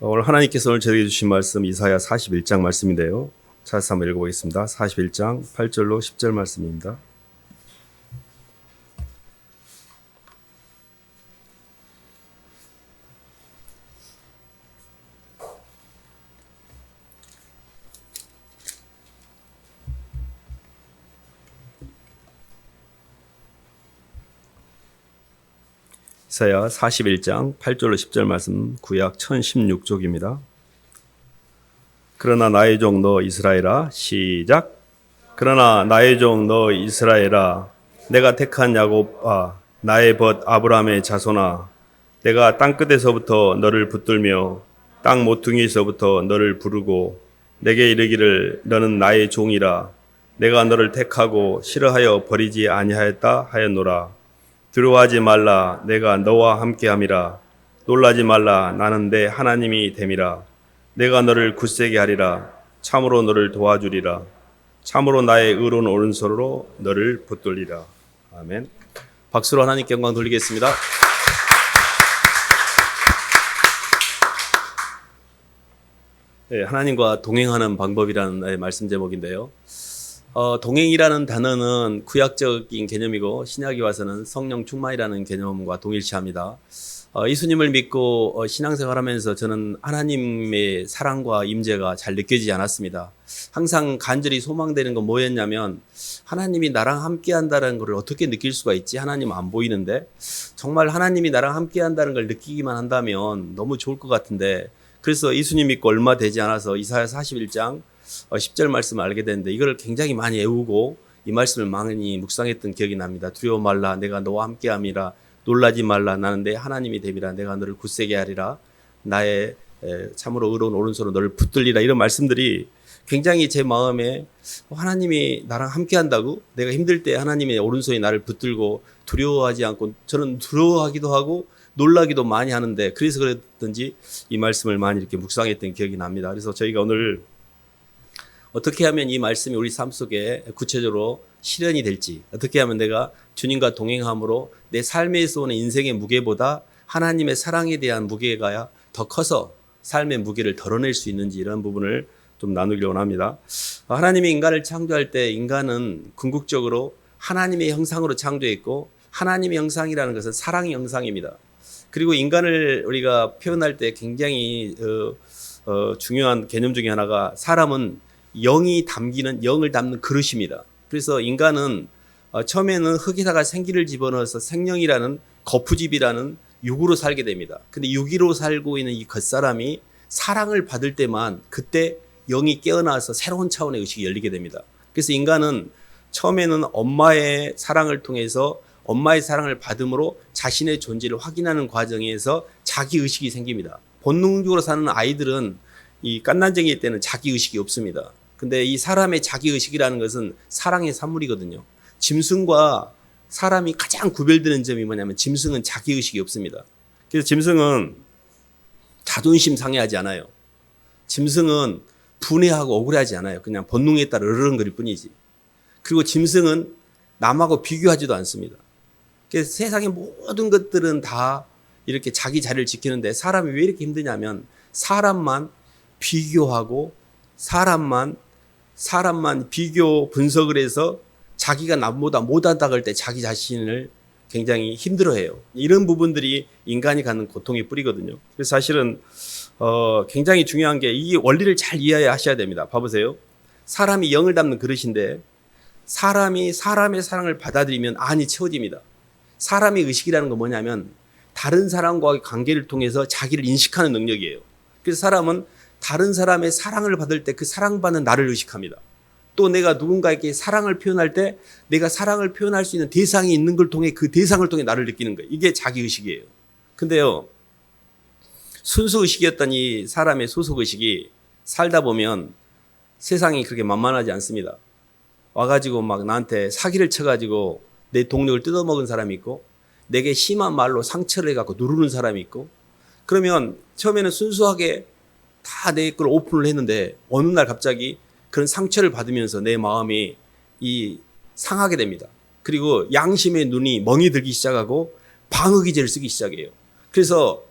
오늘 하나님께서 오늘 저에게 주신 말씀 이사야 41장 말씀인데요. 찾아서 한번 읽어보겠습니다. 41장 8절로 10절 말씀입니다. 이사야 41장 8절로 10절 말씀 구약 1016쪽입니다. 그러나 나의 종 너 이스라엘아 시작. 그러나 나의 종 너 이스라엘아 내가 택한 야곱아 나의 벗 아브라함의 자손아 내가 땅끝에서부터 너를 붙들며 땅 모퉁이에서부터 너를 부르고 내게 이르기를 너는 나의 종이라 내가 너를 택하고 싫어하여 버리지 아니하였다 하였노라. 두려워하지 말라 내가 너와 함께함이라. 놀라지 말라 나는 내 하나님이 됨이라. 내가 너를 굳세게 하리라. 참으로 너를 도와주리라. 참으로 나의 의로운 오른손으로 너를 붙들리라. 아멘. 박수로 하나님께 영광 돌리겠습니다. 네, 하나님과 동행하는 방법이라는 말씀 제목인데요. 동행이라는 단어는 구약적인 개념이고 신약에 와서는 성령 충만이라는 개념과 동일시합니다. 예수님을 믿고 신앙생활하면서 저는 하나님의 사랑과 임재가 잘 느껴지지 않았습니다. 항상 간절히 소망되는 건 뭐였냐면 하나님이 나랑 함께 한다는 걸 어떻게 느낄 수가 있지? 하나님 안 보이는데 정말 하나님이 나랑 함께 한다는 걸 느끼기만 한다면 너무 좋을 것 같은데 그래서 예수님 믿고 얼마 되지 않아서 이사야 41장 10절 말씀을 알게 됐는데 이걸 굉장히 많이 외우고 이 말씀을 많이 묵상했던 기억이 납니다. 두려워 말라 내가 너와 함께함이라. 놀라지 말라 나는 내 하나님이 됨이라. 내가 너를 굳세게 하리라. 나의 참으로 의로운 오른손으로 너를 붙들리라. 이런 말씀들이 굉장히 제 마음에 하나님이 나랑 함께한다고? 내가 힘들 때 하나님의 오른손이 나를 붙들고 두려워하지 않고 저는 두려워하기도 하고 놀라기도 많이 하는데 그래서 그랬던지 이 말씀을 많이 이렇게 묵상했던 기억이 납니다. 그래서 저희가 오늘 어떻게 하면 이 말씀이 우리 삶 속에 구체적으로 실현이 될지, 어떻게 하면 내가 주님과 동행함으로 내 삶에서 오는 인생의 무게보다 하나님의 사랑에 대한 무게가 더 커서 삶의 무게를 덜어낼 수 있는지 이런 부분을 좀 나누려고 합니다. 하나님이 인간을 창조할 때 인간은 궁극적으로 하나님의 형상으로 창조했고 하나님의 형상이라는 것은 사랑의 형상입니다. 그리고 인간을 우리가 표현할 때 굉장히 중요한 개념 중에 하나가 사람은 영을 담는 그릇입니다. 그래서 인간은 처음에는 흙에다가 생기를 집어넣어서 생명이라는 거푸집이라는 육으로 살게 됩니다. 근데 육으로 살고 있는 이 겉사람이 사랑을 받을 때만 그때 영이 깨어나서 새로운 차원의 의식이 열리게 됩니다. 그래서 인간은 처음에는 엄마의 사랑을 통해서 엄마의 사랑을 받음으로 자신의 존재를 확인하는 과정에서 자기 의식이 생깁니다. 본능적으로 사는 아이들은 이 갓난쟁이 때는 자기 의식이 없습니다. 근데 이 사람의 자기 의식이라는 것은 사랑의 산물이거든요. 짐승과 사람이 가장 구별되는 점이 뭐냐면 짐승은 자기 의식이 없습니다. 그래서 짐승은 자존심 상해하지 않아요. 짐승은 분해하고 억울하지 않아요. 그냥 본능에 따라 으르렁거릴 뿐이지. 그리고 짐승은 남하고 비교하지도 않습니다. 그래서 세상의 모든 것들은 다 이렇게 자기 자리를 지키는데 사람이 왜 이렇게 힘드냐면 사람만 비교하고 사람만 비교 분석을 해서 자기가 남보다 못하다 할 때 자기 자신을 굉장히 힘들어해요. 이런 부분들이 인간이 갖는 고통의 뿌리거든요. 그래서 사실은 굉장히 중요한 게 이 원리를 잘 이해하셔야 됩니다. 봐보세요. 사람이 영을 담는 그릇인데 사람이 사람의 사랑을 받아들이면 안이 채워집니다. 사람의 의식이라는 건 뭐냐면 다른 사람과의 관계를 통해서 자기를 인식하는 능력이에요. 그래서 사람은 다른 사람의 사랑을 받을 때 그 사랑받는 나를 의식합니다. 또 내가 누군가에게 사랑을 표현할 때 내가 사랑을 표현할 수 있는 대상이 있는 걸 통해 그 대상을 통해 나를 느끼는 거예요. 이게 자기의식이에요. 근데요, 순수의식이었던 이 사람의 소속의식이 살다 보면 세상이 그렇게 만만하지 않습니다. 와가지고 막 나한테 사기를 쳐가지고 내 동력을 뜯어먹은 사람이 있고 내게 심한 말로 상처를 해갖고 누르는 사람이 있고 그러면 처음에는 순수하게 다 내 걸 오픈을 했는데 어느 날 갑자기 그런 상처를 받으면서 내 마음이 상하게 됩니다. 그리고 양심의 눈이 멍이 들기 시작하고 방어기제를 쓰기 시작해요. 그래서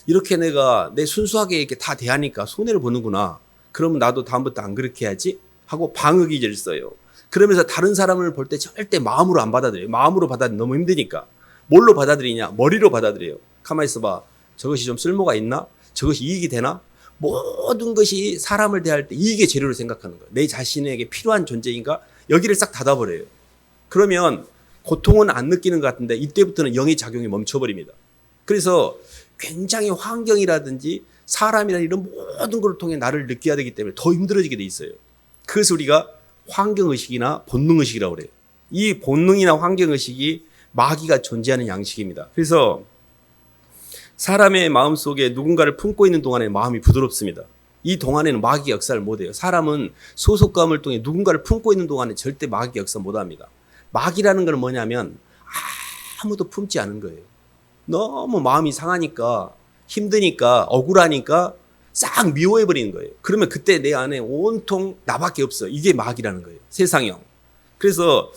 이렇게 내가 내 순수하게 이렇게 다 대하니까 손해를 보는구나. 그러면 나도 다음부터 안 그렇게 해야지 하고 방어기제를 써요. 그러면서 다른 사람을 볼 때 절대 마음으로 안 받아들여요. 마음으로 받아들이면 너무 힘드니까. 뭘로 받아들이냐? 머리로 받아들여요. 가만히 있어봐. 저것이 좀 쓸모가 있나? 저것이 이익이 되나? 모든 것이 사람을 대할 때 이익의 재료로 생각하는 거예요. 내 자신에게 필요한 존재인가? 여기를 싹 닫아버려요. 그러면 고통은 안 느끼는 것 같은데 이때부터는 영의 작용이 멈춰버립니다. 그래서 굉장히 환경이라든지 사람이라는 이런 모든 걸 통해 나를 느껴야 되기 때문에 더 힘들어지게 돼 있어요. 그래서 우리가 환경의식이나 본능의식이라고 그래요. 이 본능이나 환경의식이 마귀가 존재하는 양식입니다. 그래서 사람의 마음속에 누군가를 품고 있는 동안에 마음이 부드럽습니다. 이 동안에는 마귀가 역사를 못해요. 사람은 소속감을 통해 누군가를 품고 있는 동안에 절대 마귀가 역사 못합니다. 마귀라는 건 뭐냐면 아무도 품지 않은 거예요. 너무 마음이 상하니까 힘드니까 억울하니까 싹 미워해버리는 거예요. 그러면 그때 내 안에 온통 나밖에 없어. 이게 마귀라는 거예요. 세상형. 그래서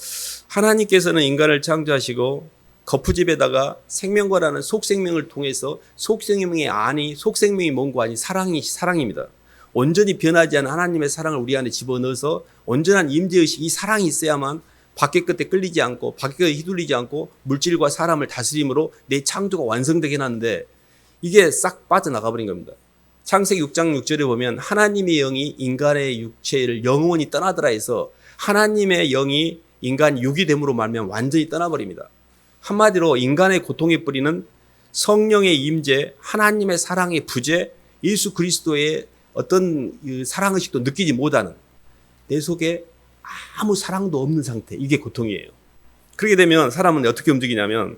하나님께서는 인간을 창조하시고 거푸집에다가 생명과라는 속생명을 통해서 속생명의 안이 속생명이 뭔고 아니 사랑입니다. 온전히 변하지 않은 하나님의 사랑을 우리 안에 집어넣어서 온전한 임재의식 이 사랑이 있어야만 밖에 끝에 끌리지 않고 밖에 끝에 휘둘리지 않고 물질과 사람을 다스림으로 내 창조가 완성되게 하는데 이게 싹 빠져나가 버린 겁니다. 창세기 6장 6절에 보면 하나님의 영이 인간의 육체를 영원히 떠나더라 해서 하나님의 영이 인간 육이 됨으로 말미암아 완전히 떠나버립니다. 한마디로 인간의 고통의 뿌리는 성령의 임재, 하나님의 사랑의 부재, 예수 그리스도의 어떤 사랑의식도 느끼지 못하는 내 속에 아무 사랑도 없는 상태, 이게 고통이에요. 그렇게 되면 사람은 어떻게 움직이냐면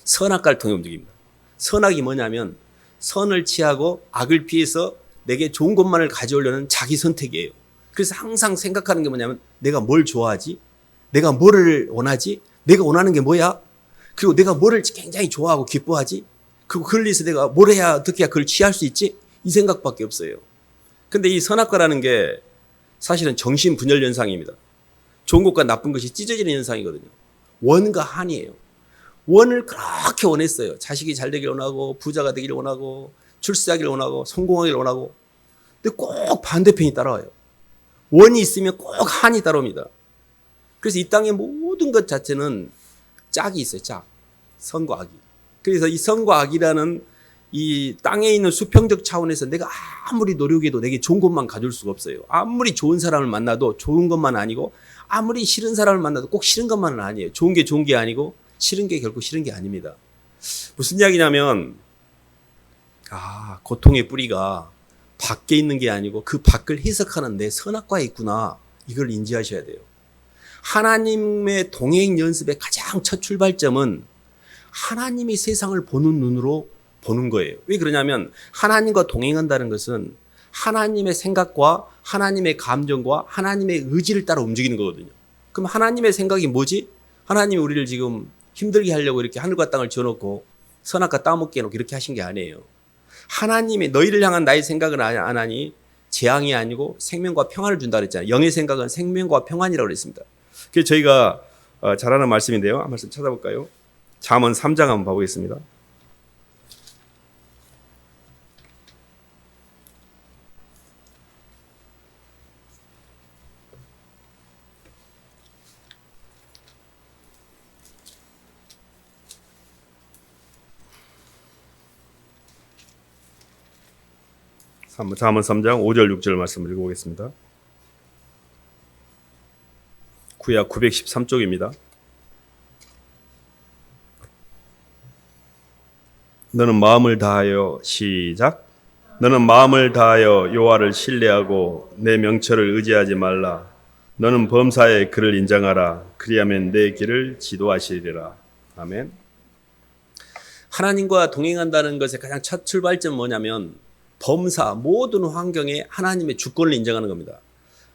선악과를 통해 움직입니다. 선악이 뭐냐면 선을 취하고 악을 피해서 내게 좋은 것만을 가져오려는 자기 선택이에요. 그래서 항상 생각하는 게 뭐냐면 내가 뭘 좋아하지? 내가 뭐를 원하지? 내가 원하는 게 뭐야? 그리고 내가 뭐를 굉장히 좋아하고 기뻐하지? 그리고 그걸 위해서 내가 뭘 해야 어떻게 해야 그걸 취할 수 있지? 이 생각밖에 없어요. 근데 이 선악과라는 게 사실은 정신분열 현상입니다. 좋은 것과 나쁜 것이 찢어지는 현상이거든요. 원과 한이에요. 원을 그렇게 원했어요. 자식이 잘 되길 원하고 부자가 되길 원하고 출세하길 원하고 성공하길 원하고. 근데 꼭 반대편이 따라와요. 원이 있으면 꼭 한이 따라옵니다. 그래서 이 땅의 모든 것 자체는 짝이 있어요. 짝. 선과 악이. 그래서 이 선과 악이라는 이 땅에 있는 수평적 차원에서 내가 아무리 노력해도 내게 좋은 것만 가져올 수가 없어요. 아무리 좋은 사람을 만나도 좋은 것만 아니고 아무리 싫은 사람을 만나도 꼭 싫은 것만은 아니에요. 좋은 게 아니고 싫은 게 결코 싫은 게 아닙니다. 무슨 이야기냐면 고통의 뿌리가 밖에 있는 게 아니고 그 밖을 해석하는 내 선악과에 있구나. 이걸 인지하셔야 돼요. 하나님의 동행 연습의 가장 첫 출발점은 하나님이 세상을 보는 눈으로 보는 거예요. 왜 그러냐면 하나님과 동행한다는 것은 하나님의 생각과 하나님의 감정과 하나님의 의지를 따라 움직이는 거거든요. 그럼 하나님의 생각이 뭐지? 하나님이 우리를 지금 힘들게 하려고 이렇게 하늘과 땅을 지어놓고 선악과 따먹게 해놓고 이렇게 하신 게 아니에요. 하나님이 너희를 향한 나의 생각은 안 하니 재앙이 아니고 생명과 평안을 준다 그랬잖아요. 영의 생각은 생명과 평안이라고 그랬습니다. 그래서 저희가 잘 아는 말씀인데요. 한 말씀 찾아볼까요? 잠언 3장 한번 봐보겠습니다. 잠언 3장 5절 6절 말씀을 읽어보겠습니다. 구약 913쪽입니다. 너는 마음을 다하여 시작. 너는 마음을 다하여 여호와를 신뢰하고 내 명철을 의지하지 말라. 너는 범사에 그를 인정하라. 그리하면 내 길을 지도하시리라. 아멘. 하나님과 동행한다는 것의 가장 첫 출발점은 뭐냐면 범사 모든 환경에 하나님의 주권을 인정하는 겁니다.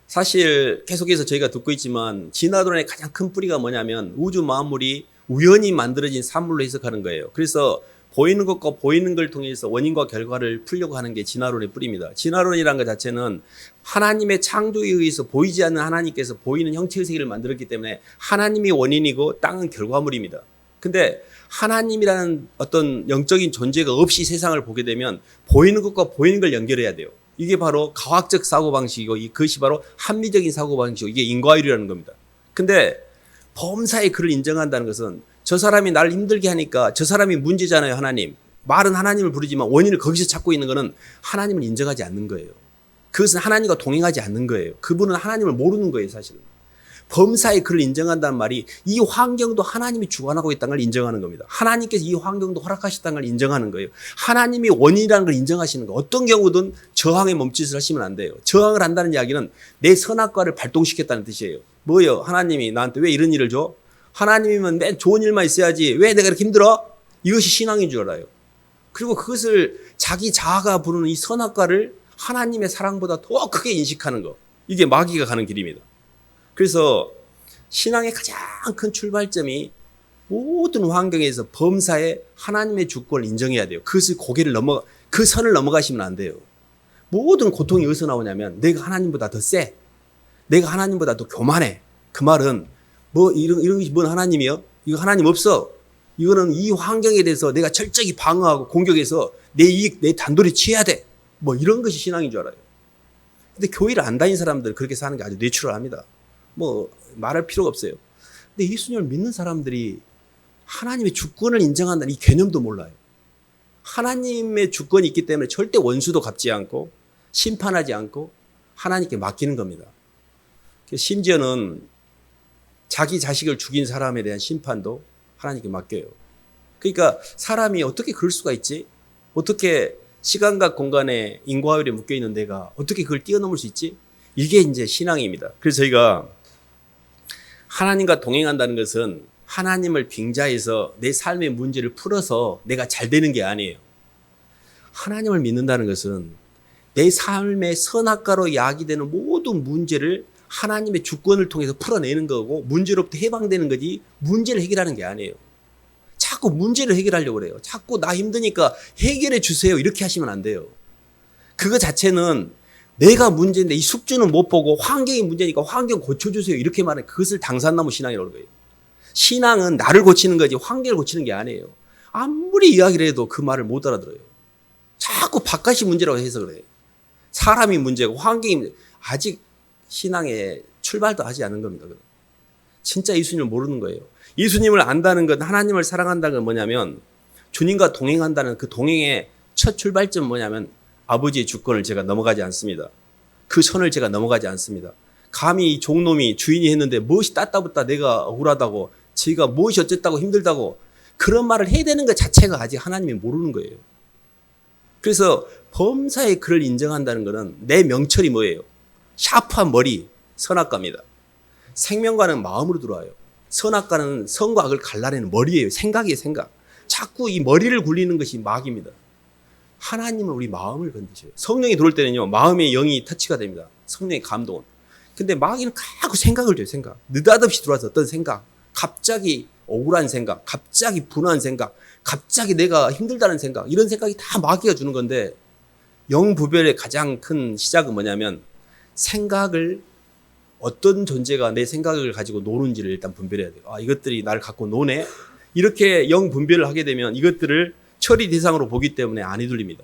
사실 계속해서 저희가 듣고 있지만 진화론의 가장 큰 뿌리가 뭐냐면 우주 만물이 우연히 만들어진 산물로 해석하는 거예요. 그래서 보이는 것과 보이는 걸 통해서 원인과 결과를 풀려고 하는 게 진화론의 뿌리입니다. 진화론이라는 것 자체는 하나님의 창조에 의해서 보이지 않는 하나님께서 보이는 형체의 세계를 만들었기 때문에 하나님이 원인이고 땅은 결과물입니다. 근데 하나님이라는 어떤 영적인 존재가 없이 세상을 보게 되면 보이는 것과 보이는 걸 연결해야 돼요. 이게 바로 과학적 사고방식이고 그것이 바로 합리적인 사고방식이고 이게 인과율이라는 겁니다. 근데 범사의 그를 인정한다는 것은 저 사람이 나를 힘들게 하니까 저 사람이 문제잖아요. 하나님. 말은 하나님을 부르지만 원인을 거기서 찾고 있는 것은 하나님을 인정하지 않는 거예요. 그것은 하나님과 동행하지 않는 거예요. 그분은 하나님을 모르는 거예요. 사실은. 범사의 그를 인정한다는 말이 이 환경도 하나님이 주관하고 있다는 걸 인정하는 겁니다. 하나님께서 이 환경도 허락하셨다는 걸 인정하는 거예요. 하나님이 원인이라는 걸 인정하시는 거예요. 어떤 경우든 저항에 멈칫을 하시면 안 돼요. 저항을 한다는 이야기는 내 선악과를 발동시켰다는 뜻이에요. 뭐예요? 하나님이 나한테 왜 이런 일을 줘? 하나님이면 맨 좋은 일만 있어야지 왜 내가 이렇게 힘들어? 이것이 신앙인 줄 알아요. 그리고 그것을 자기 자아가 부르는 이 선악과를 하나님의 사랑보다 더 크게 인식하는 거. 이게 마귀가 가는 길입니다. 그래서 신앙의 가장 큰 출발점이 모든 환경에서 범사에 하나님의 주권을 인정해야 돼요. 그것을 그 선을 넘어가시면 안 돼요. 모든 고통이 어디서 나오냐면 내가 하나님보다 더 세. 내가 하나님보다 더 교만해. 그 말은 이런 것이 뭔 하나님이요? 이거 하나님 없어. 이거는 이 환경에 대해서 내가 철저히 방어하고 공격해서 내 이익, 내 단도리 취해야 돼. 이런 것이 신앙인 줄 알아요. 근데 교회를 안 다닌 사람들 그렇게 사는 게 아주 내추럴합니다. 말할 필요가 없어요. 근데 예수님을 믿는 사람들이 하나님의 주권을 인정한다는 이 개념도 몰라요. 하나님의 주권이 있기 때문에 절대 원수도 갚지 않고 심판하지 않고 하나님께 맡기는 겁니다. 심지어는 자기 자식을 죽인 사람에 대한 심판도 하나님께 맡겨요. 그러니까 사람이 어떻게 그럴 수가 있지? 어떻게 시간과 공간에 인과율에 묶여있는 내가 어떻게 그걸 뛰어넘을 수 있지? 이게 이제 신앙입니다. 그래서 저희가 하나님과 동행한다는 것은 하나님을 빙자해서 내 삶의 문제를 풀어서 내가 잘 되는 게 아니에요. 하나님을 믿는다는 것은 내 삶의 선악과로 야기되는 모든 문제를 하나님의 주권을 통해서 풀어내는 거고 문제로부터 해방되는 거지 문제를 해결하는 게 아니에요. 자꾸 문제를 해결하려고 그래요. 자꾸 나 힘드니까 해결해 주세요. 이렇게 하시면 안 돼요. 그거 자체는 내가 문제인데 이 숙주는 못 보고 환경이 문제니까 환경 고쳐주세요. 이렇게 말하는 그것을 당산나무 신앙이라고 그래요. 신앙은 나를 고치는 거지 환경을 고치는 게 아니에요. 아무리 이야기를 해도 그 말을 못 알아들어요. 자꾸 바깥이 문제라고 해서 그래요. 사람이 문제고 환경이 문제. 아직 신앙에 출발도 하지 않은 겁니다. 진짜 예수님을 모르는 거예요. 예수님을 안다는 것, 하나님을 사랑한다는 건 뭐냐면 주님과 동행한다는 그 동행의 첫 출발점은 뭐냐면 아버지의 주권을 제가 넘어가지 않습니다. 그 선을 제가 넘어가지 않습니다. 감히 종놈이 주인이 했는데 무엇이 따따붙다 내가 억울하다고 지가 무엇이 어쨌다고 힘들다고 그런 말을 해야 되는 것 자체가 아직 하나님이 모르는 거예요. 그래서 범사의 그를 인정한다는 것은 내 명철이 뭐예요? 샤프한 머리, 선악과입니다. 생명과는 마음으로 들어와요. 선악과는 선과 악을 갈라내는 머리예요. 생각이에요, 생각. 자꾸 이 머리를 굴리는 것이 마귀입니다. 하나님은 우리 마음을 건드셔요. 성령이 들어올 때는요, 마음의 영이 터치가 됩니다. 성령의 감동은. 근데 마귀는 자꾸 생각을 줘요, 생각. 느닷없이 들어와서 어떤 생각, 갑자기 억울한 생각, 갑자기 분한 생각, 갑자기 내가 힘들다는 생각, 이런 생각이 다 마귀가 주는 건데, 영부별의 가장 큰 시작은 뭐냐면, 생각을 어떤 존재가 내 생각을 가지고 노는지를 일단 분별해야 돼요. 이것들이 나를 갖고 노네? 이렇게 영 분별을 하게 되면 이것들을 처리 대상으로 보기 때문에 안 휘둘립니다.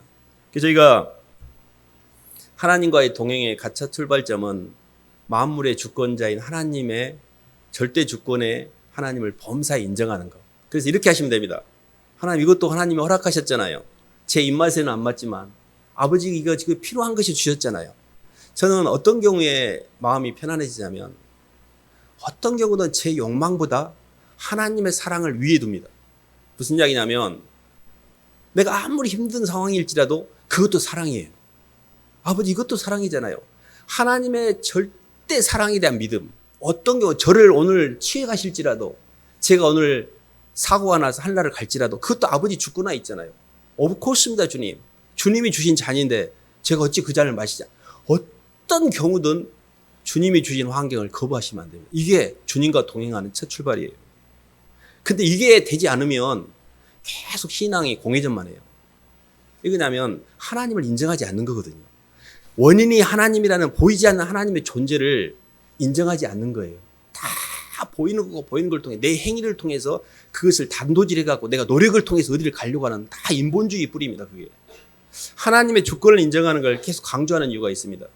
그래서 저희가 하나님과의 동행의 가차 출발점은 만물의 주권자인 하나님의 절대 주권에 하나님을 범사에 인정하는 것. 그래서 이렇게 하시면 됩니다. 하나님 이것도 하나님이 허락하셨잖아요. 제 입맛에는 안 맞지만 아버지 이거 지금 필요한 것이 주셨잖아요. 저는 어떤 경우에 마음이 편안해지냐면 어떤 경우는 제 욕망보다 하나님의 사랑을 위에 둡니다. 무슨 이야기냐면 내가 아무리 힘든 상황일지라도 그것도 사랑이에요. 아버지 이것도 사랑이잖아요. 하나님의 절대 사랑에 대한 믿음. 어떤 경우 저를 오늘 취해 가실지라도 제가 오늘 사고가 나서 한나를 갈지라도 그것도 아버지 주권에 있잖아요. 오브 코스입니다. 주님. 주님이 주신 잔인데 제가 어찌 그 잔을 마시자. 어떤 경우든 주님이 주신 환경을 거부하시면 안 됩니다. 이게 주님과 동행하는 첫 출발이에요. 근데 이게 되지 않으면 계속 신앙이 공회전만 해요. 이거냐면 하나님을 인정하지 않는 거거든요. 원인이 하나님이라는 보이지 않는 하나님의 존재를 인정하지 않는 거예요. 다 보이는 걸 통해 내 행위를 통해서 그것을 단도질해 갖고 내가 노력을 통해서 어디를 가려고 하는 다 인본주의 뿌리입니다. 그게 하나님의 주권을 인정하는 걸 계속 강조하는 이유가 있습니다.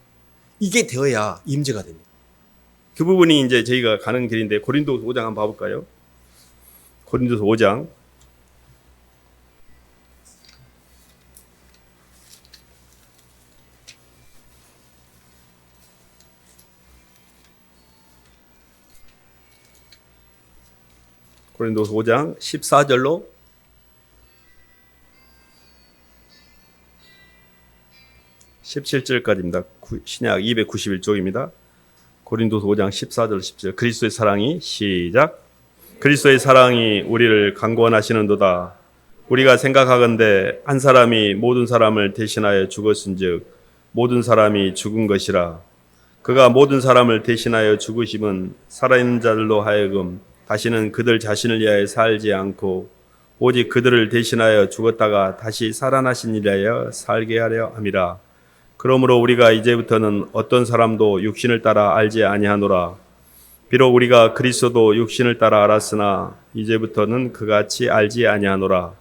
이게 되어야 임재가 됩니다. 그 부분이 이제 저희가 가는 길인데 고린도서 5장 한번 봐볼까요? 고린도서 5장 고린도서 5장 14절로 17절까지입니다. 신약 291쪽입니다. 고린도서 5장 14절 17절 그리스도의 사랑이 시작. 그리스도의 사랑이 우리를 강권하시는도다. 우리가 생각하건대 한 사람이 모든 사람을 대신하여 죽었은즉 모든 사람이 죽은 것이라. 그가 모든 사람을 대신하여 죽으심은 살아있는 자들로 하여금 다시는 그들 자신을 위하여 살지 않고 오직 그들을 대신하여 죽었다가 다시 살아나신 이하여 살게 하려 함이라. 그러므로 우리가 이제부터는 어떤 사람도 육신을 따라 알지 아니하노라. 비록 우리가 그리스도도 육신을 따라 알았으나 이제부터는 그같이 알지 아니하노라.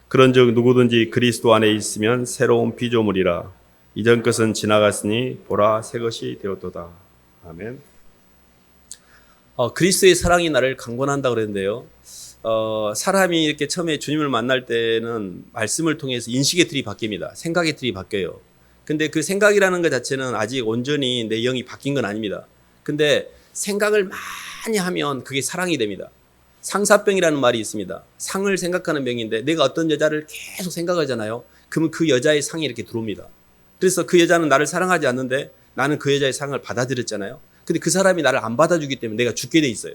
그런즉 누구든지 그리스도 안에 있으면 새로운 피조물이라. 이전 것은 지나갔으니 보라 새 것이 되었도다. 아멘. 그리스도의 사랑이 나를 강권한다 그랬는데요. 사람이 이렇게 처음에 주님을 만날 때는 말씀을 통해서 인식의 틀이 바뀝니다. 생각의 틀이 바뀌어요. 근데 그 생각이라는 것 자체는 아직 온전히 내 영이 바뀐 건 아닙니다. 근데 생각을 많이 하면 그게 사랑이 됩니다. 상사병이라는 말이 있습니다. 상을 생각하는 병인데 내가 어떤 여자를 계속 생각하잖아요. 그러면 그 여자의 상이 이렇게 들어옵니다. 그래서 그 여자는 나를 사랑하지 않는데 나는 그 여자의 상을 받아들였잖아요. 근데 그 사람이 나를 안 받아주기 때문에 내가 죽게 돼 있어요.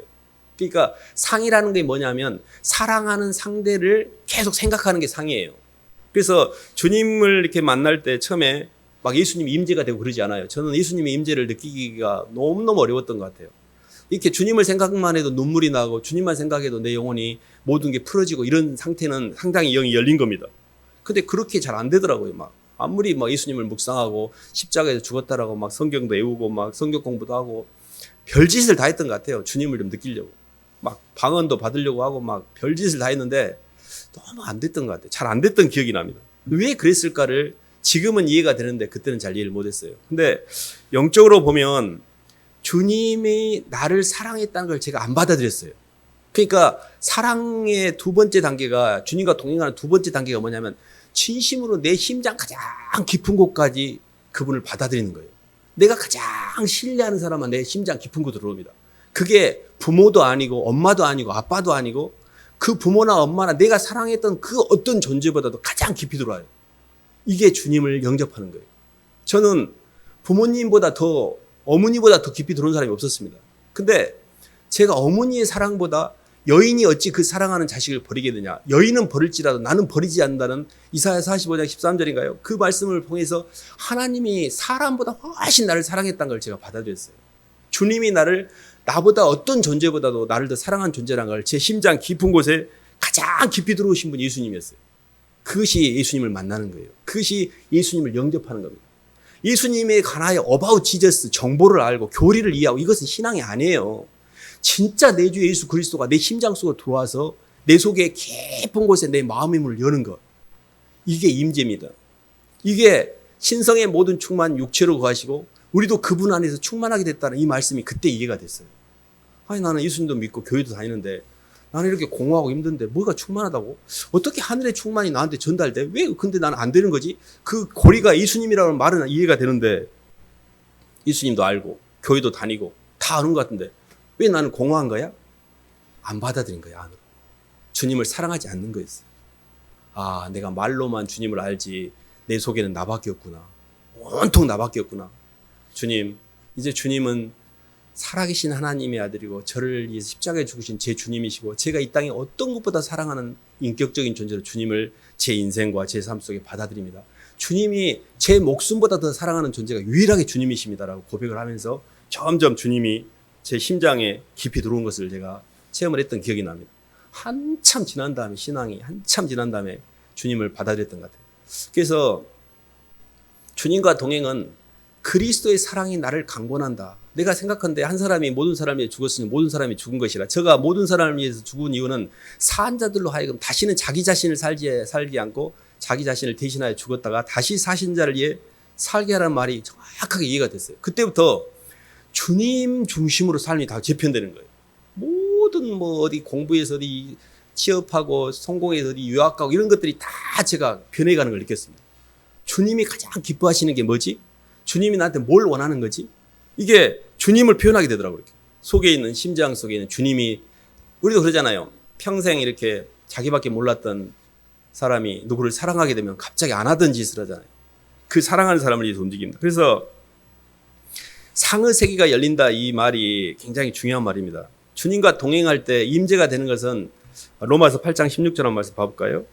그러니까 상이라는 게 뭐냐면 사랑하는 상대를 계속 생각하는 게 상이에요. 그래서 주님을 이렇게 만날 때 처음에 막 예수님이 임재가 되고 그러지 않아요. 저는 예수님의 임재를 느끼기가 너무너무 어려웠던 것 같아요. 이렇게 주님을 생각만 해도 눈물이 나고 주님만 생각해도 내 영혼이 모든 게 풀어지고 이런 상태는 상당히 영이 열린 겁니다. 근데 그렇게 잘 안 되더라고요. 막 아무리 막 예수님을 묵상하고 십자가에서 죽었다라고 막 성경도 외우고 막 성경 공부도 하고 별짓을 다 했던 것 같아요. 주님을 좀 느끼려고. 막 방언도 받으려고 하고 막 별짓을 다 했는데 너무 안 됐던 것 같아요. 잘 안 됐던 기억이 납니다. 왜 그랬을까를 지금은 이해가 되는데 그때는 잘 이해를 못했어요. 근데 영적으로 보면 주님이 나를 사랑했다는 걸 제가 안 받아들였어요. 그러니까 사랑의 두 번째 단계가 주님과 동행하는 두 번째 단계가 뭐냐면 진심으로 내 심장 가장 깊은 곳까지 그분을 받아들이는 거예요. 내가 가장 신뢰하는 사람은 내 심장 깊은 곳으로 들어옵니다. 그게 부모도 아니고 엄마도 아니고 아빠도 아니고 그 부모나 엄마나 내가 사랑했던 그 어떤 존재보다도 가장 깊이 들어와요. 이게 주님을 영접하는 거예요. 저는 부모님보다 더 어머니보다 더 깊이 들어온 사람이 없었습니다. 근데 제가 어머니의 사랑보다 여인이 어찌 그 사랑하는 자식을 버리게 되냐. 여인은 버릴지라도 나는 버리지 않는다는 이사야 45장 13절인가요? 그 말씀을 통해서 하나님이 사람보다 훨씬 나를 사랑했다는 걸 제가 받아들였어요. 주님이 나보다 어떤 존재보다도 나를 더 사랑한 존재라는 걸 제 심장 깊은 곳에 가장 깊이 들어오신 분이 예수님이었어요. 그것이 예수님을 만나는 거예요. 그것이 예수님을 영접하는 겁니다. 예수님에 관하여 about Jesus 정보를 알고 교리를 이해하고 이것은 신앙이 아니에요. 진짜 내 주 예수 그리스도가 내 심장 속으로 들어와서 내 속에 깊은 곳에 내 마음의 문을 여는 것. 이게 임재입니다. 이게 신성의 모든 충만 육체로 거하시고 우리도 그분 안에서 충만하게 됐다는 이 말씀이 그때 이해가 됐어요. 아니 나는 예수님도 믿고 교회도 다니는데 나는 이렇게 공허하고 힘든데 뭐가 충만하다고? 어떻게 하늘의 충만이 나한테 전달돼? 왜 근데 나는 안 되는 거지? 그 고리가 예수님이라는 말은 이해가 되는데 예수님도 알고 교회도 다니고 다 아는 것 같은데 왜 나는 공허한 거야? 안 받아들인 거야 안으로. 주님을 사랑하지 않는 거였어요. 아 내가 말로만 주님을 알지 내 속에는 나밖에 없구나. 온통 나밖에 없구나. 주님 이제 주님은 살아계신 하나님의 아들이고 저를 위해서 십자가에 죽으신 제 주님이시고 제가 이 땅에 어떤 것보다 사랑하는 인격적인 존재로 주님을 제 인생과 제 삶 속에 받아들입니다. 주님이 제 목숨보다 더 사랑하는 존재가 유일하게 주님이십니다라고 고백을 하면서 점점 주님이 제 심장에 깊이 들어온 것을 제가 체험을 했던 기억이 납니다. 한참 지난 다음에 신앙이 한참 지난 다음에 주님을 받아들였던 것 같아요. 그래서 주님과 동행은 그리스도의 사랑이 나를 강권한다. 내가 생각한데 한 사람이 모든 사람을 위해 죽었으니 모든 사람이 죽은 것이라. 저가 모든 사람을 위해서 죽은 이유는 사한 자들로 하여금 다시는 자기 자신을 살지 않고 자기 자신을 대신하여 죽었다가 다시 사신 자를 위해 살게 하라는 말이 정확하게 이해가 됐어요. 그때부터 주님 중심으로 삶이 다 재편되는 거예요. 모든 뭐 어디 공부해서 어디 취업하고 성공해서 어디 유학 가고 이런 것들이 다 제가 변해가는 걸 느꼈습니다. 주님이 가장 기뻐하시는 게 뭐지? 주님이 나한테 뭘 원하는 거지? 이게 주님을 표현하게 되더라고요. 속에 있는 심장 속에 있는 주님이. 우리도 그러잖아요. 평생 이렇게 자기밖에 몰랐던 사람이 누구를 사랑하게 되면 갑자기 안 하던 짓을 하잖아요. 그 사랑하는 사람을 위해서 움직입니다. 그래서 상의 세계가 열린다, 이 말이 굉장히 중요한 말입니다. 주님과 동행할 때 임재가 되는 것은 로마서 8장 16절 한 말씀 봐볼까요?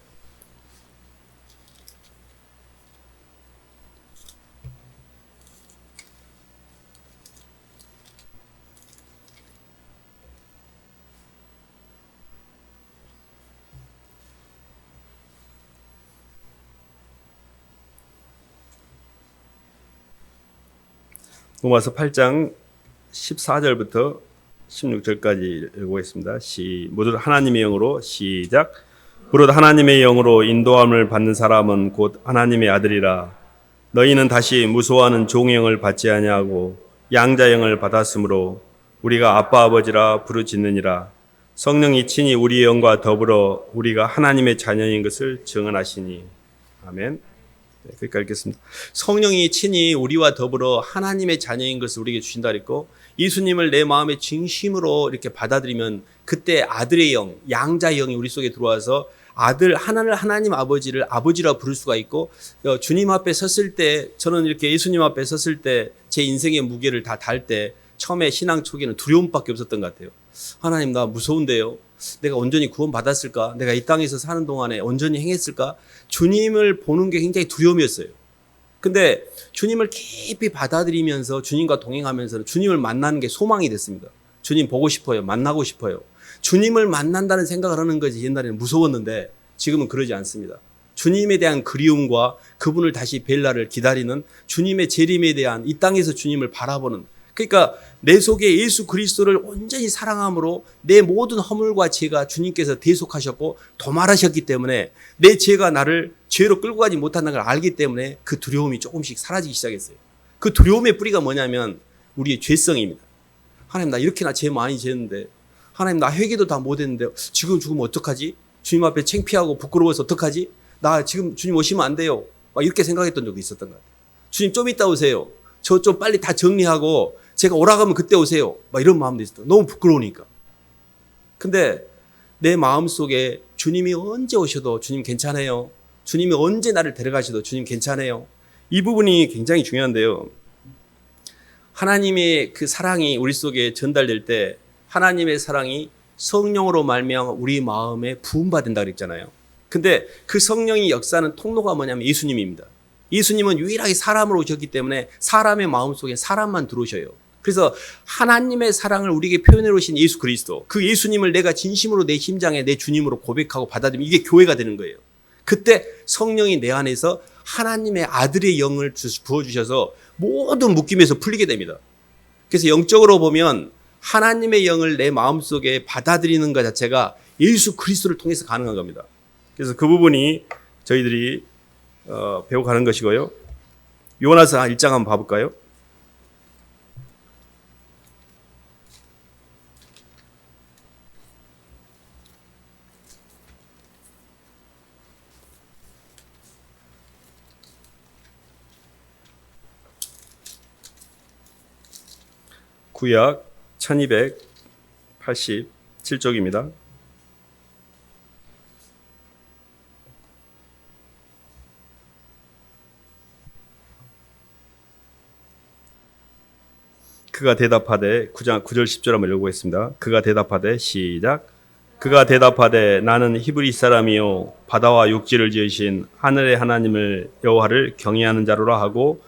로마서 8장 14절부터 16절까지 읽어보겠습니다. 모두 하나님의 영으로 시작. 무릇 하나님의 영으로 인도함을 받는 사람은 곧 하나님의 아들이라. 너희는 다시 무소하는 종의 영을 받지 아니하고 양자 영을 받았으므로 우리가 아빠 아버지라 부르짖느니라. 성령이 친히 우리의 영과 더불어 우리가 하나님의 자녀인 것을 증언하시니. 아멘. 그러니까 읽겠습니다. 성령이 친히 우리와 더불어 하나님의 자녀인 것을 우리에게 주신다 그랬고, 예수님을 내 마음의 진심으로 이렇게 받아들이면 그때 아들의 영, 양자의 영이 우리 속에 들어와서 아들 하나님 아버지를 아버지라 부를 수가 있고, 주님 앞에 섰을 때, 저는 이렇게 예수님 앞에 섰을 때 제 인생의 무게를 다 달 때 처음에 신앙 초기는 두려움밖에 없었던 것 같아요. 하나님, 나 무서운데요. 내가 온전히 구원받았을까? 내가 이 땅에서 사는 동안에 온전히 행했을까? 주님을 보는 게 굉장히 두려움이었어요. 근데 주님을 깊이 받아들이면서 주님과 동행하면서 주님을 만나는 게 소망이 됐습니다. 주님 보고 싶어요. 만나고 싶어요. 주님을 만난다는 생각을 하는 거지. 옛날에는 무서웠는데 지금은 그러지 않습니다. 주님에 대한 그리움과 그분을 다시 뵐 날을 기다리는, 주님의 재림에 대한, 이 땅에서 주님을 바라보는, 그러니까 내 속에 예수 그리스도를 온전히 사랑함으로 내 모든 허물과 죄가 주님께서 대속하셨고 도말하셨기 때문에 내 죄가 나를 죄로 끌고 가지 못한다는 걸 알기 때문에 그 두려움이 조금씩 사라지기 시작했어요. 그 두려움의 뿌리가 뭐냐면 우리의 죄성입니다. 하나님, 나 이렇게나 죄 많이 지었는데, 하나님, 나 회개도 다 못했는데 지금 죽으면 어떡하지? 주님 앞에 창피하고 부끄러워서 어떡하지? 나 지금 주님 오시면 안 돼요. 막 이렇게 생각했던 적이 있었던 것 같아요. 주님 좀 이따 오세요. 저 좀 빨리 다 정리하고 제가 오라가면 그때 오세요. 막 이런 마음도 있었어요. 너무 부끄러우니까. 근데 내 마음속에 주님이 언제 오셔도 주님 괜찮아요. 주님이 언제 나를 데려가셔도 주님 괜찮아요. 이 부분이 굉장히 중요한데요. 하나님의 그 사랑이 우리 속에 전달될 때 하나님의 사랑이 성령으로 말미암아 우리 마음에 부음받는다 그랬잖아요. 근데 그 성령이 역사하는 통로가 뭐냐면 예수님입니다. 예수님은 유일하게 사람으로 오셨기 때문에 사람의 마음속에 사람만 들어오셔요. 그래서 하나님의 사랑을 우리에게 표현해 오신 예수 그리스도, 그 예수님을 내가 진심으로 내 심장에 내 주님으로 고백하고 받아들이면 이게 교회가 되는 거예요. 그때 성령이 내 안에서 하나님의 아들의 영을 부어주셔서 모든 묶임에서 풀리게 됩니다. 그래서 영적으로 보면 하나님의 영을 내 마음속에 받아들이는 것 자체가 예수 그리스도를 통해서 가능한 겁니다. 그래서 그 부분이 저희들이 배워가는 것이고요. 요나서 1장 한번 봐볼까요? 구약 1287쪽입니다. 그가 대답하되 9절 10절 한번 읽어보겠습니다. 그가 대답하되 시작. 그가 대답하되 나는 히브리 사람이요 바다와 육지를 지으신 하늘의 하나님을 여호와를 경외하는 자로라 하고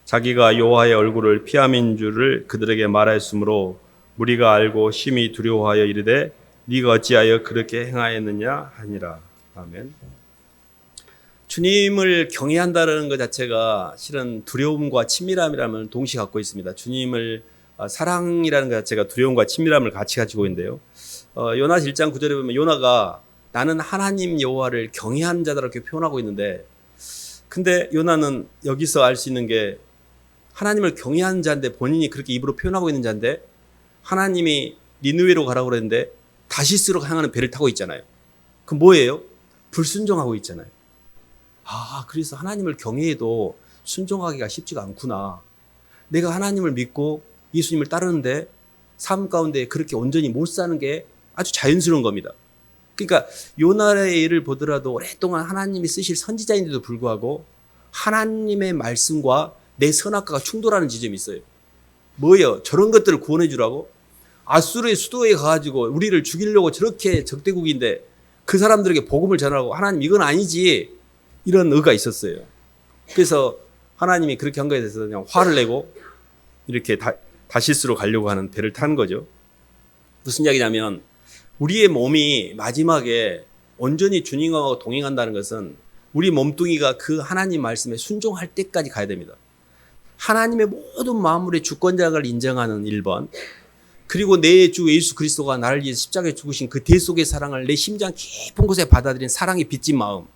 자기가 여호와의 얼굴을 피함인 줄을 그들에게 말하였으므로 무리가 알고 심히 두려워하여 이르되 네가 어찌하여 그렇게 행하였느냐 하니라. 아멘. 주님을 경외한다는 것 자체가 실은 두려움과 친밀함이라면 동시에 갖고 있습니다. 주님을 사랑이라는 것 자체가 두려움과 친밀함을 같이 가지고 있는데요. 요나 1장 9절에 보면 요나가 나는 하나님 여호와를 경외하는 자다 이렇게 표현하고 있는데, 근데 요나는 여기서 알 수 있는 게 하나님을 경외하는 자인데, 본인이 그렇게 입으로 표현하고 있는 자인데 하나님이 니느웨로 가라고 그랬는데 다시스로 향하는 배를 타고 있잖아요. 그 뭐예요? 불순종하고 있잖아요. 그래서 하나님을 경외해도 순종하기가 쉽지가 않구나. 내가 하나님을 믿고 예수님을 따르는데 삶 가운데 그렇게 온전히 못 사는 게 아주 자연스러운 겁니다. 그러니까 요나의 일을 보더라도 오랫동안 하나님이 쓰실 선지자인데도 불구하고 하나님의 말씀과 내 선악과가 충돌하는 지점이 있어요. 뭐예요? 저런 것들을 구원해 주라고? 아수르의 수도에 가가지고 우리를 죽이려고 저렇게 적대국인데 그 사람들에게 복음을 전하라고? 하나님 이건 아니지. 이런 의가 있었어요. 그래서 하나님이 그렇게 한 거에 대해서 그냥 화를 내고 이렇게 다시스로 가려고 하는 배를 타는 거죠. 무슨 이야기냐면 우리의 몸이 마지막에 온전히 주님과 동행한다는 것은 우리 몸뚱이가 그 하나님 말씀에 순종할 때까지 가야 됩니다. 하나님의 모든 만물의 주권자를 인정하는 1번, 그리고 내 주 예수 그리스도가 나를 위해 십자가에 죽으신 그 대속의 사랑을 내 심장 깊은 곳에 받아들인 사랑의 빚진 마음,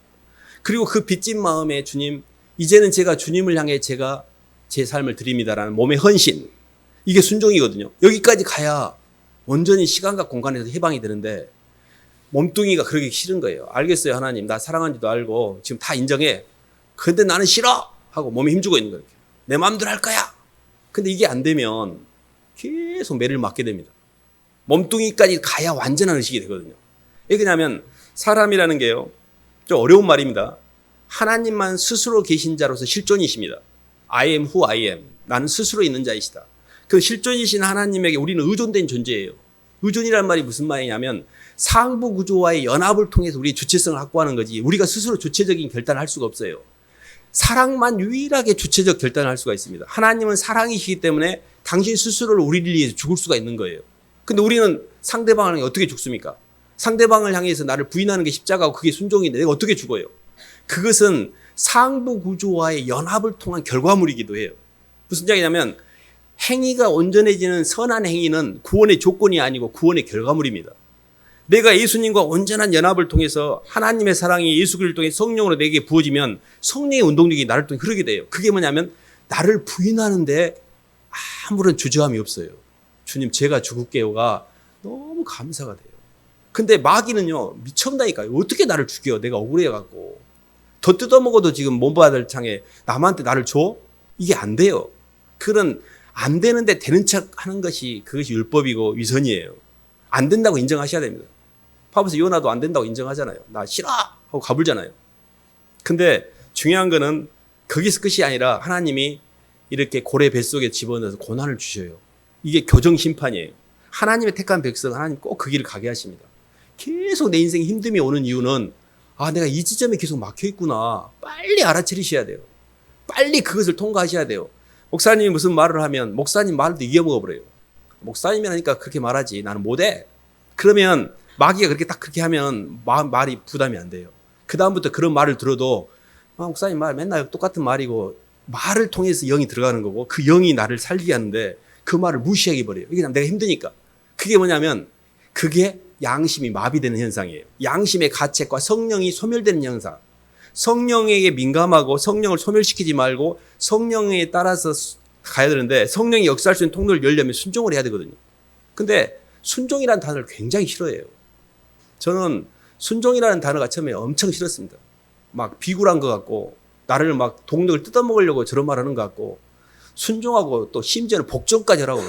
그리고 그 빚진 마음에 주님, 이제는 제가 주님을 향해 제가 제 삶을 드립니다라는 몸의 헌신, 이게 순종이거든요. 여기까지 가야 온전히 시간과 공간에서 해방이 되는데 몸뚱이가 그러기 싫은 거예요. 알겠어요, 하나님. 나 사랑하는지도 알고 지금 다 인정해. 근데 나는 싫어! 하고 몸에 힘주고 있는 거예요. 내 마음대로 할 거야! 근데 이게 안 되면 계속 매를 맞게 됩니다. 몸뚱이까지 가야 완전한 의식이 되거든요. 왜 그러냐면 사람이라는 게요, 좀 어려운 말입니다. 하나님만 스스로 계신 자로서 실존이십니다. I am who I am. 나는 스스로 있는 자이시다. 그 실존이신 하나님에게 우리는 의존된 존재예요. 의존이라는 말이 무슨 말이냐면 상부 구조와의 연합을 통해서 우리의 주체성을 확보하는 거지, 우리가 스스로 주체적인 결단을 할 수가 없어요. 사랑만 유일하게 주체적 결단을 할 수가 있습니다. 하나님은 사랑이시기 때문에 당신 스스로를 우리를 위해서 죽을 수가 있는 거예요. 근데 우리는 상대방을 향해 어떻게 죽습니까? 상대방을 향해서 나를 부인하는 게 십자가고 그게 순종인데 내가 어떻게 죽어요? 그것은 상부 구조와의 연합을 통한 결과물이기도 해요. 무슨 이야기냐면 행위가 온전해지는 선한 행위는 구원의 조건이 아니고 구원의 결과물입니다. 내가 예수님과 온전한 연합을 통해서 하나님의 사랑이 예수 그리스도를 통해 성령으로 내게 부어지면 성령의 운동력이 나를 통해 흐르게 돼요. 그게 뭐냐면 나를 부인하는데 아무런 주저함이 없어요. 주님 제가 죽을게요가 너무 감사가 돼요. 근데 마귀는요 미쳤다니까요. 어떻게 나를 죽여? 내가 억울해갖고 더 뜯어먹어도 지금 몸받을 창에 남한테 나를 줘? 이게 안 돼요. 그런 안 되는데 되는 척 하는 것이 그것이 율법이고 위선이에요. 안 된다고 인정하셔야 됩니다. 파브스 요나도 안 된다고 인정하잖아요. 나 싫어! 하고 가불잖아요. 근데 중요한 거는 거기서 끝이 아니라 하나님이 이렇게 고래 뱃속에 집어넣어서 고난을 주셔요. 이게 교정 심판이에요. 하나님의 택한 백성, 하나님 꼭 그 길을 가게 하십니다. 계속 내 인생에 힘듦이 오는 이유는 내가 이 지점에 계속 막혀 있구나. 빨리 알아차리셔야 돼요. 빨리 그것을 통과하셔야 돼요. 목사님이 무슨 말을 하면 목사님 말도 이겨먹어버려요. 목사님이 하니까 그렇게 말하지 나는 못해. 그러면 마귀가 그렇게 딱 그렇게 하면 말이 부담이 안 돼요. 그 다음부터 그런 말을 들어도 목사님 말 맨날 똑같은 말이고 말을 통해서 영이 들어가는 거고 그 영이 나를 살게 하는데 그 말을 무시하게 버려요. 이게 내가 힘드니까. 그게 뭐냐면 그게 양심이 마비되는 현상이에요. 양심의 가책과 성령이 소멸되는 현상. 성령에게 민감하고 성령을 소멸시키지 말고 성령에 따라서 가야 되는데 성령이 역사할 수 있는 통로를 열려면 순종을 해야 되거든요. 근데 순종이라는 단어를 굉장히 싫어해요. 저는 순종이라는 단어가 처음에 엄청 싫었습니다. 막 비굴한 것 같고 나를 막 동력을 뜯어먹으려고 저런 말 하는 것 같고 순종하고 또 심지어는 복종까지 하라고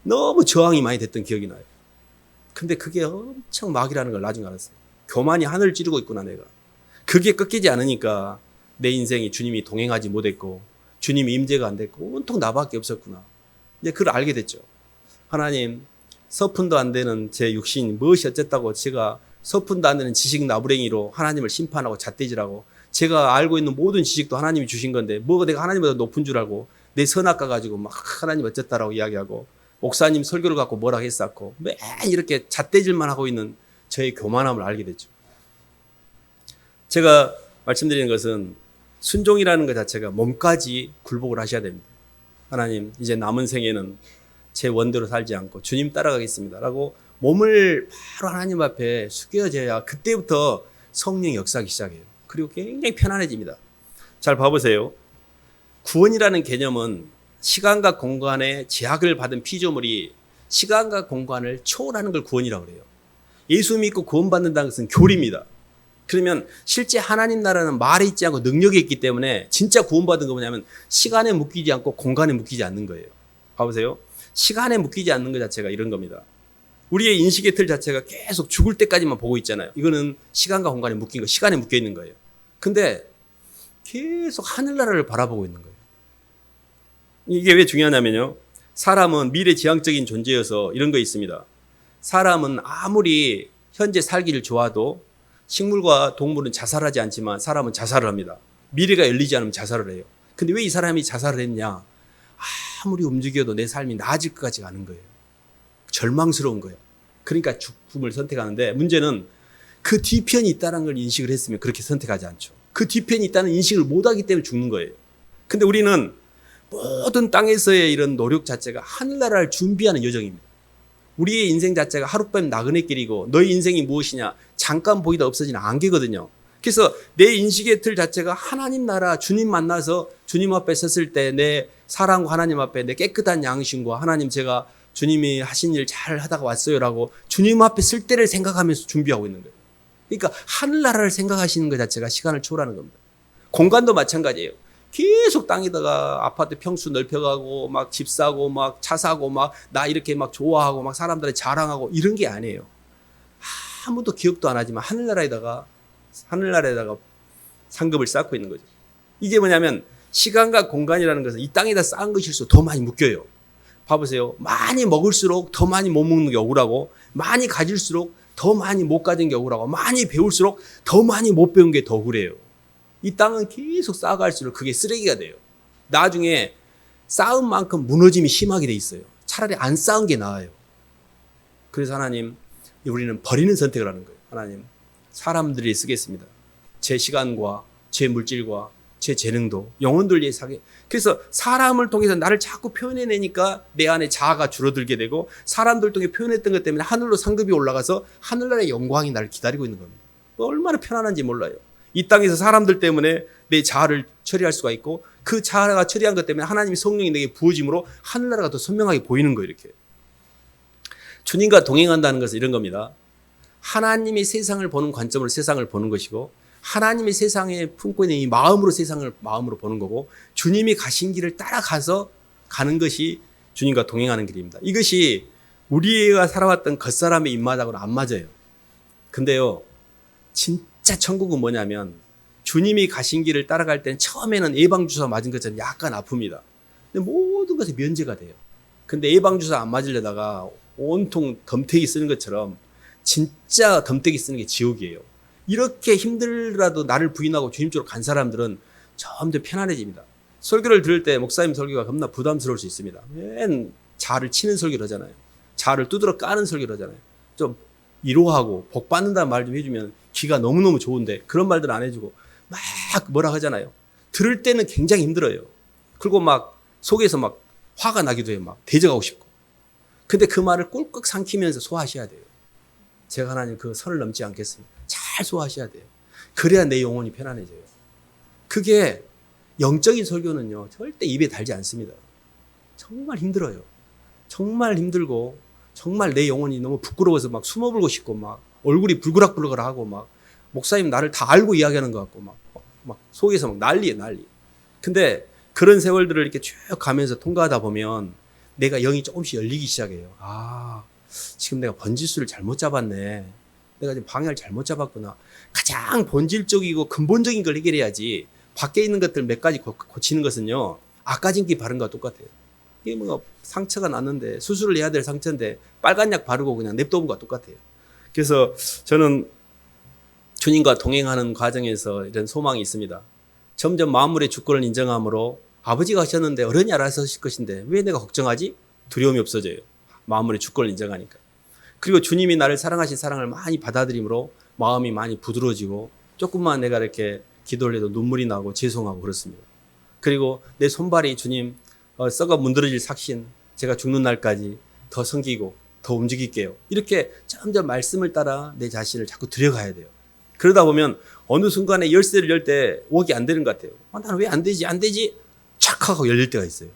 너무 저항이 많이 됐던 기억이 나요. 근데 그게 엄청 마귀라는 걸 나중에 알았어요. 교만이 하늘을 찌르고 있구나 내가. 그게 꺾이지 않으니까 내 인생이 주님이 동행하지 못했고 주님이 임재가 안 됐고 온통 나밖에 없었구나. 이제 그걸 알게 됐죠. 하나님 서푼도 안 되는 제 육신 무엇이 어쨌다고 제가 서푼도 안 되는 지식 나부랭이로 하나님을 심판하고 잣대질하고 제가 알고 있는 모든 지식도 하나님이 주신 건데 뭐가 내가 하나님보다 높은 줄 알고 내 선악과 가지고 막 하나님 어쨌다라고 이야기하고 목사님 설교를 갖고 뭐라 했었고 매일 이렇게 잣대질만 하고 있는 저의 교만함을 알게 됐죠. 제가 말씀드리는 것은 순종이라는 것 자체가 몸까지 굴복을 하셔야 됩니다. 하나님 이제 남은 생에는 제 원대로 살지 않고 주님 따라가겠습니다 라고 몸을 바로 하나님 앞에 숙여져야 그때부터 성령이 역사하기 시작해요. 그리고 굉장히 편안해집니다. 잘 봐보세요. 구원이라는 개념은 시간과 공간의 제약을 받은 피조물이 시간과 공간을 초월하는 걸 구원이라고 그래요. 예수 믿고 구원받는다는 것은 교리입니다. 그러면 실제 하나님 나라는 말에 있지 않고 능력에 있기 때문에 진짜 구원받은 거 뭐냐면 시간에 묶이지 않고 공간에 묶이지 않는 거예요. 봐보세요. 시간에 묶이지 않는 것 자체가 이런 겁니다. 우리의 인식의 틀 자체가 계속 죽을 때까지만 보고 있잖아요. 이거는 시간과 공간에 묶인 거, 시간에 묶여 있는 거예요. 근데 계속 하늘나라를 바라보고 있는 거예요. 이게 왜 중요하냐면요. 사람은 미래지향적인 존재여서 이런 거 있습니다. 사람은 아무리 현재 살기를 좋아도 식물과 동물은 자살하지 않지만 사람은 자살을 합니다. 미래가 열리지 않으면 자살을 해요. 근데 왜 이 사람이 자살을 했냐? 아무리 움직여도 내 삶이 나아질 것 같지가 않은 거예요. 절망스러운 거예요. 그러니까 죽음을 선택하는데 문제는 그 뒤편이 있다는 걸 인식을 했으면 그렇게 선택하지 않죠. 그 뒤편이 있다는 인식을 못하기 때문에 죽는 거예요. 근데 우리는 모든 땅에서의 이런 노력 자체가 하늘나라를 준비하는 여정입니다. 우리의 인생 자체가 하룻밤 나그네 길이고 너의 인생이 무엇이냐? 잠깐 보이다 없어지는 안개거든요. 그래서 내 인식의 틀 자체가 하나님 나라 주님 만나서 주님 앞에 섰을 때 내 사랑과 하나님 앞에 내 깨끗한 양심과 하나님 제가 주님이 하신 일 잘 하다가 왔어요라고 주님 앞에 쓸 때를 생각하면서 준비하고 있는 거예요. 그러니까 하늘나라를 생각하시는 것 자체가 시간을 초월하는 겁니다. 공간도 마찬가지예요. 계속 땅에다가 아파트 평수 넓혀가고 막 집 사고 막 차 사고 막 나 이렇게 막 좋아하고 막 사람들한테 자랑하고 이런 게 아니에요. 아무도 기억도 안 하지만 하늘나라에다가 상급을 쌓고 있는 거죠. 이게 뭐냐면 시간과 공간이라는 것은 이 땅에다 쌓은 것일수록 더 많이 묶여요. 봐보세요. 많이 먹을수록 더 많이 못 먹는 게 억울하고 많이 가질수록 더 많이 못 가진 게 억울하고 많이 배울수록 더 많이 못 배운 게 더 억울해요. 이 땅은 계속 쌓아갈수록 그게 쓰레기가 돼요. 나중에 쌓은 만큼 무너짐이 심하게 돼 있어요. 차라리 안 쌓은 게 나아요. 그래서 하나님, 우리는 버리는 선택을 하는 거예요. 하나님, 사람들이 쓰겠습니다. 제 시간과 제 물질과 제 재능도 영혼들 위해 사게. 그래서 사람을 통해서 나를 자꾸 표현해내니까 내 안에 자아가 줄어들게 되고 사람들 통해 표현했던 것 때문에 하늘로 상급이 올라가서 하늘나라의 영광이 나를 기다리고 있는 겁니다. 얼마나 편안한지 몰라요. 이 땅에서 사람들 때문에 내 자아를 처리할 수가 있고 그 자아가 처리한 것 때문에 하나님의 성령이 내게 부어짐으로 하늘나라가 더 선명하게 보이는 거예요. 이렇게. 주님과 동행한다는 것은 이런 겁니다. 하나님이 세상을 보는 관점으로 세상을 보는 것이고 하나님의 세상에 품고 있는 이 마음으로 세상을 마음으로 보는 거고 주님이 가신 길을 따라가서 가는 것이 주님과 동행하는 길입니다. 이것이 우리가 살아왔던 겉사람의 입맛하고는 안 맞아요. 근데요. 진짜 천국은 뭐냐면 주님이 가신 길을 따라갈 때는 처음에는 예방주사 맞은 것처럼 약간 아픕니다. 근데 모든 것에 면제가 돼요. 근데 예방주사 안 맞으려다가 온통 덤태기 쓰는 것처럼 진짜 덤태기 쓰는 게 지옥이에요. 이렇게 힘들더라도 나를 부인하고 주님 쪽으로 간 사람들은 점점 편안해집니다. 설교를 들을 때 목사님 설교가 겁나 부담스러울 수 있습니다. 맨 자아를 치는 설교를 하잖아요. 자아를 두드러 까는 설교를 하잖아요. 좀 위로하고 복 받는다는 말 좀 해주면 기가 너무너무 좋은데 그런 말들 안 해주고 막 뭐라 하잖아요. 들을 때는 굉장히 힘들어요. 그리고 막 속에서 막 화가 나기도 해요. 막 대적하고 싶고. 근데 그 말을 꿀꺽 삼키면서 소화하셔야 돼요. 제가 하나님 그 선을 넘지 않겠습니다. 잘 소화하셔야 돼요. 그래야 내 영혼이 편안해져요. 그게 영적인 설교는요. 절대 입에 달지 않습니다. 정말 힘들어요. 정말 힘들고 정말 내 영혼이 너무 부끄러워서 막 숨어불고 싶고 막 얼굴이 불그락불그락하고 막 목사님 나를 다 알고 이야기하는 것 같고 막 속에서 막 난리예요, 난리. 근데 그런 세월들을 이렇게 쭉 가면서 통과하다 보면 내가 영이 조금씩 열리기 시작해요. 아, 지금 내가 번지수를 잘못 잡았네. 내가 지금 방향을 잘못 잡았구나. 가장 본질적이고 근본적인 걸 해결해야지 밖에 있는 것들 몇 가지 고치는 것은요. 아까진기 바른 거와 똑같아요. 이게 뭐 상처가 났는데 수술을 해야 될 상처인데 빨간 약 바르고 그냥 냅둬본 거와 똑같아요. 그래서 저는 주님과 동행하는 과정에서 이런 소망이 있습니다. 점점 만물의 주권을 인정함으로 아버지가 하셨는데 어른이 알아서 하실 것인데 왜 내가 걱정하지? 두려움이 없어져요. 만물의 주권을 인정하니까. 그리고 주님이 나를 사랑하신 사랑을 많이 받아들임으로 마음이 많이 부드러워지고 조금만 내가 이렇게 기도를 해도 눈물이 나고 죄송하고 그렇습니다. 그리고 내 손발이 주님 썩어 문드러질 삭신 제가 죽는 날까지 더 섬기고 더 움직일게요. 이렇게 점점 말씀을 따라 내 자신을 자꾸 들여가야 돼요. 그러다 보면 어느 순간에 열쇠를 열 때 웍이 안 되는 것 같아요. 나는 왜 안 되지? 안 되지? 착 하고 열릴 때가 있어요.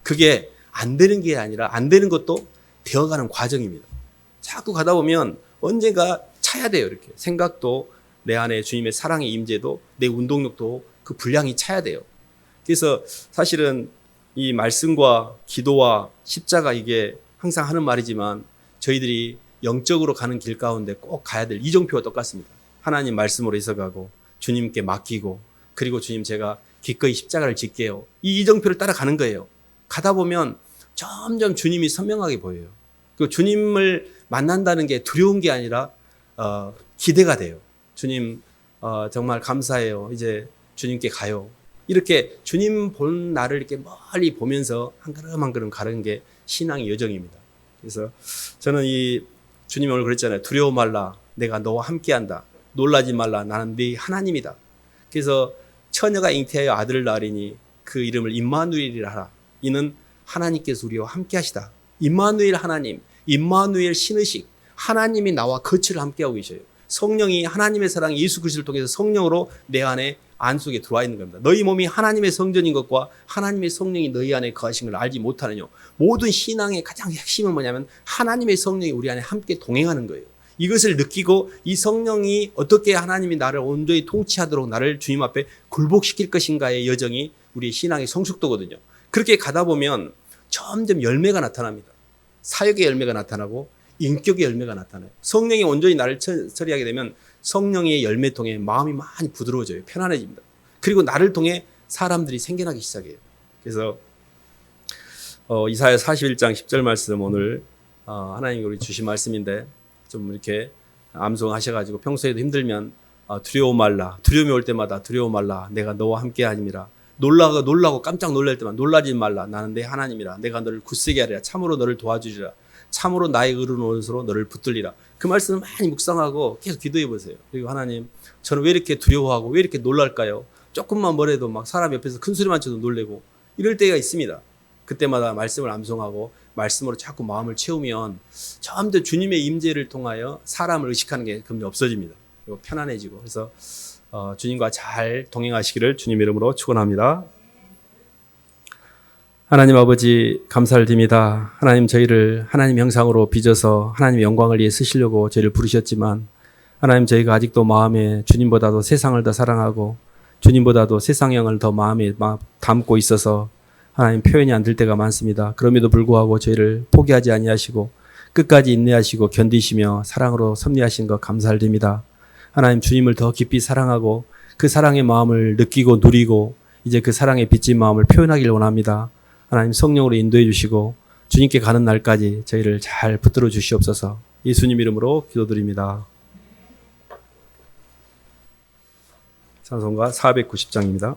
그게 안 되는 게 아니라 안 되는 것도 되어가는 과정입니다. 자꾸 가다 보면 언젠가 차야 돼요. 이렇게 생각도 내 안에 주님의 사랑의 임재도 내 운동력도 그 분량이 차야 돼요. 그래서 사실은 이 말씀과 기도와 십자가 이게 항상 하는 말이지만 저희들이 영적으로 가는 길 가운데 꼭 가야 될 이정표와 똑같습니다. 하나님 말씀으로 해석하고 주님께 맡기고 그리고 주님 제가 기꺼이 십자가를 질게요. 이 이정표를 따라가는 거예요. 가다 보면 점점 주님이 선명하게 보여요. 그 주님을 만난다는 게 두려운 게 아니라 기대가 돼요. 주님 정말 감사해요. 이제 주님께 가요. 이렇게 주님 본 나를 이렇게 멀리 보면서 한 걸음 한 걸음 가는 게 신앙의 여정입니다. 그래서 저는 이 주님이 오늘 그랬잖아요. 두려워 말라. 내가 너와 함께한다. 놀라지 말라. 나는 네 하나님이다. 그래서 처녀가 잉태하여 아들을 낳으리니 그 이름을 임마누엘이라 하라. 이는 하나님께서 우리와 함께하시다. 임마누엘 하나님, 임마누엘 신의식, 하나님이 나와 거처를 함께하고 계셔요. 성령이 하나님의 사랑 예수 그리스도를 통해서 성령으로 내 안에 안속에 들어와 있는 겁니다. 너희 몸이 하나님의 성전인 것과 하나님의 성령이 너희 안에 거하신 걸 알지 못하느냐. 모든 신앙의 가장 핵심은 뭐냐면 하나님의 성령이 우리 안에 함께 동행하는 거예요. 이것을 느끼고 이 성령이 어떻게 하나님이 나를 온전히 통치하도록 나를 주님 앞에 굴복시킬 것인가의 여정이 우리의 신앙의 성숙도거든요. 그렇게 가다 보면 점점 열매가 나타납니다. 사역의 열매가 나타나고 인격의 열매가 나타나요. 성령이 온전히 나를 처리하게 되면 성령의 열매 통해 마음이 많이 부드러워져요. 편안해집니다. 그리고 나를 통해 사람들이 생겨나기 시작해요. 그래서 이사야 41장 10절 말씀 오늘 하나님이 우리 주신 말씀인데 좀 이렇게 암송하셔가지고 평소에도 힘들면 두려워 말라. 두려움이 올 때마다 두려워 말라. 내가 너와 함께 하님이라. 놀라고 깜짝 놀랄 때만 놀라지 말라. 나는 내 하나님이라. 내가 너를 굳세게 하리라. 참으로 너를 도와주리라. 참으로 나의 의로운 옷으로 너를 붙들리라. 그 말씀을 많이 묵상하고 계속 기도해 보세요. 그리고 하나님, 저는 왜 이렇게 두려워하고 왜 이렇게 놀랄까요? 조금만 뭐래도 막 사람 옆에서 큰 소리만 쳐도 놀래고 이럴 때가 있습니다. 그때마다 말씀을 암송하고 말씀으로 자꾸 마음을 채우면 점점 주님의 임재를 통하여 사람을 의식하는 게 금방 없어집니다. 그리고 편안해지고. 그래서 주님과 잘 동행하시기를 주님 이름으로 축원합니다. 하나님 아버지 감사를 드립니다. 하나님 저희를 하나님 형상으로 빚어서 하나님의 영광을 위해 쓰시려고 저희를 부르셨지만 하나님 저희가 아직도 마음에 주님보다도 세상을 더 사랑하고 주님보다도 세상형을 더 마음에 담고 있어서 하나님 표현이 안 될 때가 많습니다. 그럼에도 불구하고 저희를 포기하지 아니하시고 끝까지 인내하시고 견디시며 사랑으로 섭리하신 것 감사를 드립니다. 하나님 주님을 더 깊이 사랑하고 그 사랑의 마음을 느끼고 누리고 이제 그 사랑의 빚진 마음을 표현하기를 원합니다. 하나님 성령으로 인도해 주시고 주님께 가는 날까지 저희를 잘 붙들어 주시옵소서. 예수님 이름으로 기도드립니다. 찬송가 490장입니다.